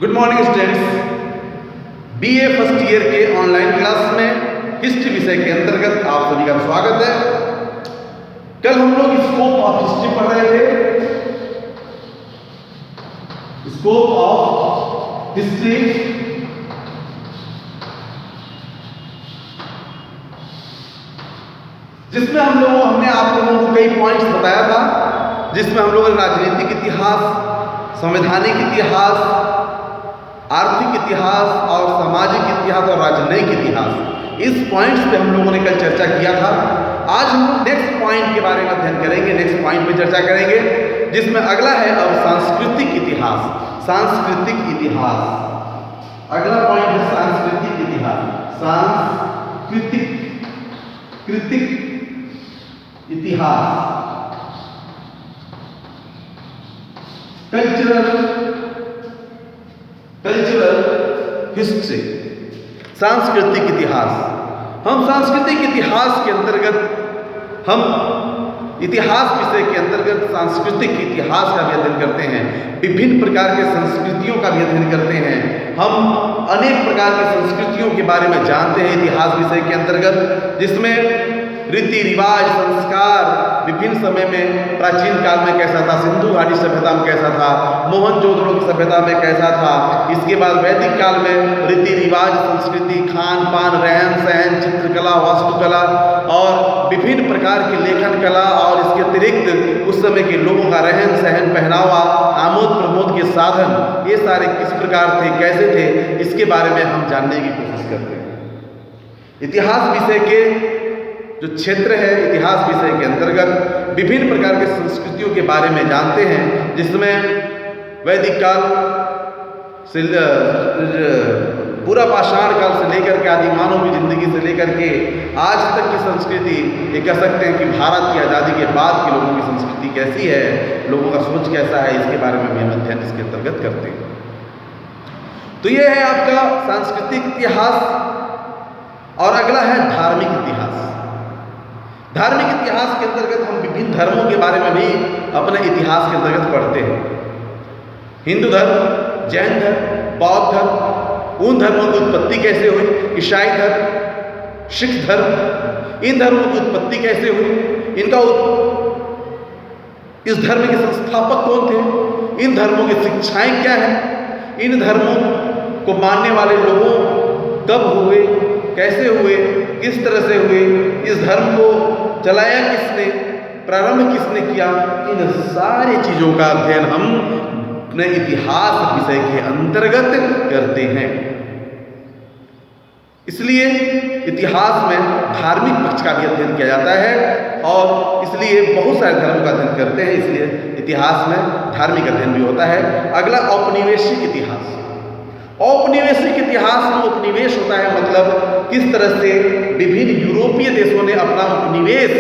Good morning students. BA first year के online class में history विषय के अंतर्गत आप सभी का स्वागत है। कल हम लोग स्कोप ऑफ हिस्ट्री पढ़ रहे थे। स्कोप ऑफ हिस्ट्री जिसमें हमने आप लोगों को कई पॉइंट्स बताया था, जिसमें हम लोगों ने राजनीतिक इतिहास, संवैधानिक इतिहास, आर्थिक इतिहास और सामाजिक इतिहास और राजनयिक इतिहास, इस पॉइंट्स पे हम लोगों ने कल चर्चा किया था। आज हम लोग नेक्स्ट पॉइंट के बारे में अध्ययन करेंगे, नेक्स्ट पॉइंट पे चर्चा करेंगे, जिसमें अगला है अब सांस्कृतिक इतिहास। सांस्कृतिक इतिहास अगला पॉइंट है सांस्कृतिक इतिहास। सांस्कृतिक इतिहास, कल्चरल हिस्ट्री, सांस्कृतिक इतिहास। हम सांस्कृतिक इतिहास के अंतर्गत, हम इतिहास विषय के अंतर्गत सांस्कृतिक इतिहास का भी अध्ययन करते हैं, विभिन्न प्रकार के संस्कृतियों का भी अध्ययन करते हैं। हम अनेक प्रकार की संस्कृतियों के बारे में जानते हैं इतिहास विषय के अंतर्गत, जिसमें रीति रिवाज, संस्कार विभिन्न समय में, प्राचीन काल में कैसा था, सिंधु घाटी सभ्यता में कैसा था, मोहनजोदड़ो की सभ्यता में कैसा था, इसके बाद वैदिक काल में रीति रिवाज, संस्कृति, खान पान, रहन सहन, चित्रकला, वास्तुकला और विभिन्न प्रकार की लेखन कला, और इसके अतिरिक्त उस समय के लोगों का रहन सहन, पहनावा, आमोद प्रमोद के साधन, ये सारे किस प्रकार थे, कैसे थे, इसके बारे में हम जानने की कोशिश करते हैं। इतिहास विषय के जो क्षेत्र है, इतिहास विषय के अंतर्गत विभिन्न प्रकार के संस्कृतियों के बारे में जानते हैं, जिसमें वैदिक काल से पूरा पाषाण काल से लेकर के आदि मानव की जिंदगी से लेकर के आज तक की संस्कृति, ये कह सकते हैं कि भारत की आज़ादी के बाद के लोगों की संस्कृति कैसी है, लोगों का सोच कैसा है, इसके बारे में भी हम अध्ययन इसके अंतर्गत करते हैं। तो ये है आपका सांस्कृतिक इतिहास। और अगला है धार्मिक इतिहास। धार्मिक इतिहास के अंतर्गत हम विभिन्न धर्मों के बारे में भी अपने इतिहास के अंतर्गत पढ़ते हैं। हिंदू धर्म, जैन धर्म, बौद्ध धर्म, उन धर्मों की उत्पत्ति कैसे हुई, ईसाई धर्म, सिख धर्म, इन धर्मों की उत्पत्ति कैसे हुई, इस धर्म के संस्थापक कौन थे, इन धर्मों की शिक्षाएं क्या हैं, इन धर्मों को मानने वाले लोगों कब हुए, कैसे हुए, किस तरह से हुए, इस धर्म को चलाया किसने, प्रारंभ किसने किया, इन सारी चीजों का अध्ययन हम अपने इतिहास विषय के अंतर्गत करते हैं। इसलिए इतिहास में धार्मिक पक्ष का भी अध्ययन किया जाता है, और इसलिए बहुत सारे धर्मों का अध्ययन करते हैं, इसलिए इतिहास में धार्मिक अध्ययन भी होता है। अगला औपनिवेशिक इतिहास। औपनिवेशिक इतिहास में उपनिवेश होता है, मतलब किस तरह से विभिन्न यूरोपीय देशों ने अपना उपनिवेश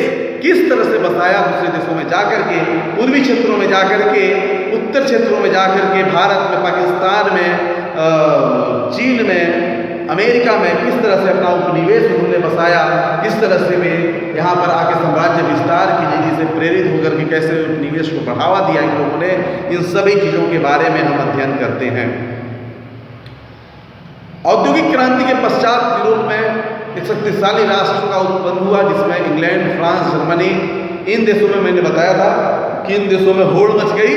किस तरह से बसाया, दूसरे देशों में जाकर के, पूर्वी क्षेत्रों में जाकर के, उत्तर क्षेत्रों में जाकर के, भारत में, पाकिस्तान में, चीन में, अमेरिका में किस तरह से अपना उपनिवेश उन्होंने बसाया, किस तरह से वे यहाँ पर आके साम्राज्य विस्तार की नीति से प्रेरित होकर के कैसे उपनिवेश को बढ़ावा दिया इन लोगों ने, इन सभी चीज़ों के बारे में हम अध्ययन करते हैं। औद्योगिक क्रांति के पश्चात यूरोप में एक शक्तिशाली राष्ट्र का उत्पन्न हुआ, जिसमें इंग्लैंड, फ्रांस, जर्मनी, इन देशों में मैंने बताया था कि इन देशों में होड़ मच गई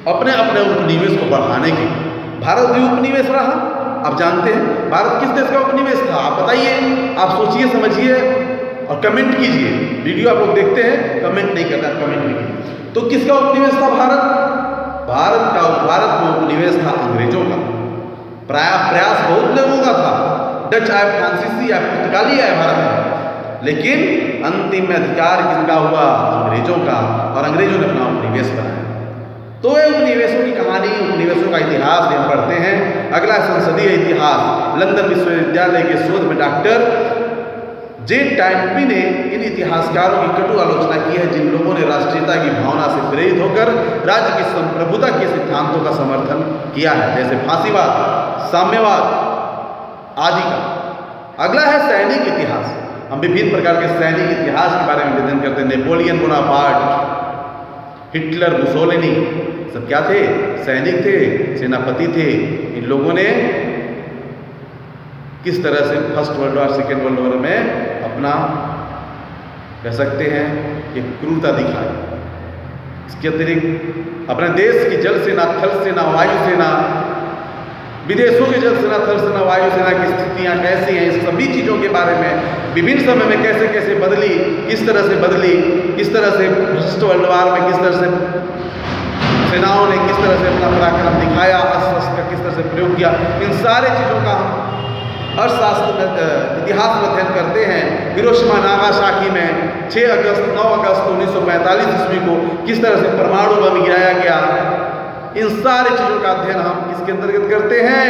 अपने अपने उपनिवेश को बढ़ाने की। भारत भी उपनिवेश रहा, आप जानते हैं भारत किस देश का उपनिवेश था, आप बताइए, आप सोचिए, समझिए और कमेंट कीजिए। वीडियो आप लोग देखते हैं, कमेंट नहीं करना, कमेंट नहीं कीजिए। तो किसका उपनिवेश था भारत में उपनिवेश था अंग्रेजों का। प्रयास बहुत लोगों का था, डच आए, फ्रांसीसी आए, पुर्तगाली आए भारत में, लेकिन अंतिम में अधिकार किसका हुआ, अंग्रेजों का, और अंग्रेजों ने अपना उपनिवेश बनाया। तो ये उपनिवेशों की कहानी, उपनिवेशों का इतिहास हम पढ़ते हैं। अगला संसदीय इतिहास। लंदन विश्वविद्यालय के शोध में डॉक्टर जे टाइनबी ने इन इतिहासकारों की कटु आलोचना की है, जिन लोगों ने राष्ट्रीयता की भावना से प्रेरित होकर राज्य की संप्रभुता के सिद्धांतों का समर्थन किया है, जैसे फांसीवाद, साम्यवाद आदि का। अगला है सैनिक इतिहास। हम विभिन्न प्रकार के सैनिक इतिहास के बारे में अध्ययन करते हैं। नेपोलियन बोनापार्ट, हिटलर, मुसोलिनी, सब क्या थे? सैनिक थे, सेनापति थे। इन लोगों ने किस तरह से first world war, second world war में अपना, कह सकते हैं कि क्रूरता दिखाई। इसके अतिरिक्त अपने देश की जल सेना, थल सेना, वायु सेना, विदेशों की जल सेना, थल सेना, वायु सेना की स्थितियाँ कैसी हैं, इस सभी चीज़ों के बारे में विभिन्न समय में कैसे कैसे बदली, किस तरह से बदली, किस तरह से फर्स्ट वर्ल्ड वॉर में किस तरह से सेनाओं ने किस तरह से अपना पराक्रम दिखाया, अस्त्र का किस तरह से प्रयोग किया, इन सारे चीज़ों का हम अर्थशास्त्र में, इतिहास में अध्ययन करते हैं। हिरोशिमा नागासाकी में 9 अगस्त 1945 ईस्वी को किस तरह से परमाणु बम गिराया गया, इन सारी चीज़ों का अध्ययन हम किसके अंतर्गत करते हैं?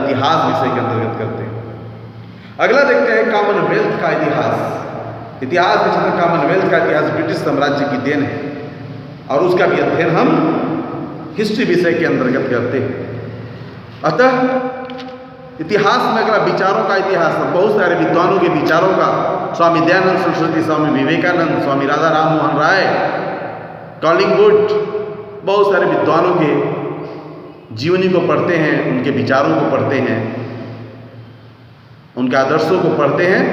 इतिहास विषय के अंतर्गत करते हैं। अगला देखते हैं कॉमनवेल्थ का इतिहास। इतिहास के क्षेत्र कॉमनवेल्थ का इतिहास ब्रिटिश साम्राज्य की देन है और उसका भी अध्ययन हम हिस्ट्री विषय के अंतर्गत करते हैं। अतः इतिहास में अगला विचारों का इतिहास, बहुत सारे विद्वानों के विचारों का, स्वामी दयानंद सरस्वती, स्वामी विवेकानंद, स्वामी राधा राम मोहन राय, कॉलिंगवुड, बहुत सारे विद्वानों के जीवनी को पढ़ते हैं, उनके विचारों को पढ़ते हैं, उनके आदर्शों को पढ़ते हैं।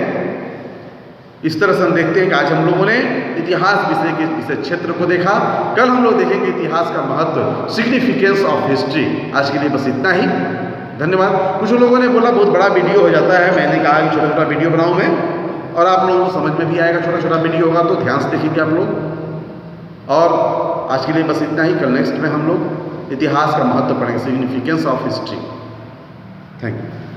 इस तरह से हम देखते हैं कि आज हम लोगों ने इतिहास विषय के विषय क्षेत्र को देखा। कल हम लोग देखेंगे इतिहास का महत्व, सिग्निफिकेंस ऑफ हिस्ट्री। आज के लिए बस इतना ही, धन्यवाद। कुछ लोगों ने बोला बहुत बड़ा वीडियो हो जाता है, मैंने कहा कि छोटा छोटा वीडियो बनाऊं मैं, और आप लोगों को समझ में भी आएगा। छोटा छोटा वीडियो होगा तो ध्यान से देखिए आप लोग। और आज के लिए बस इतना ही। कल नेक्स्ट में हम लोग इतिहास का महत्व पढ़ेंगे, significance of history. Thank you.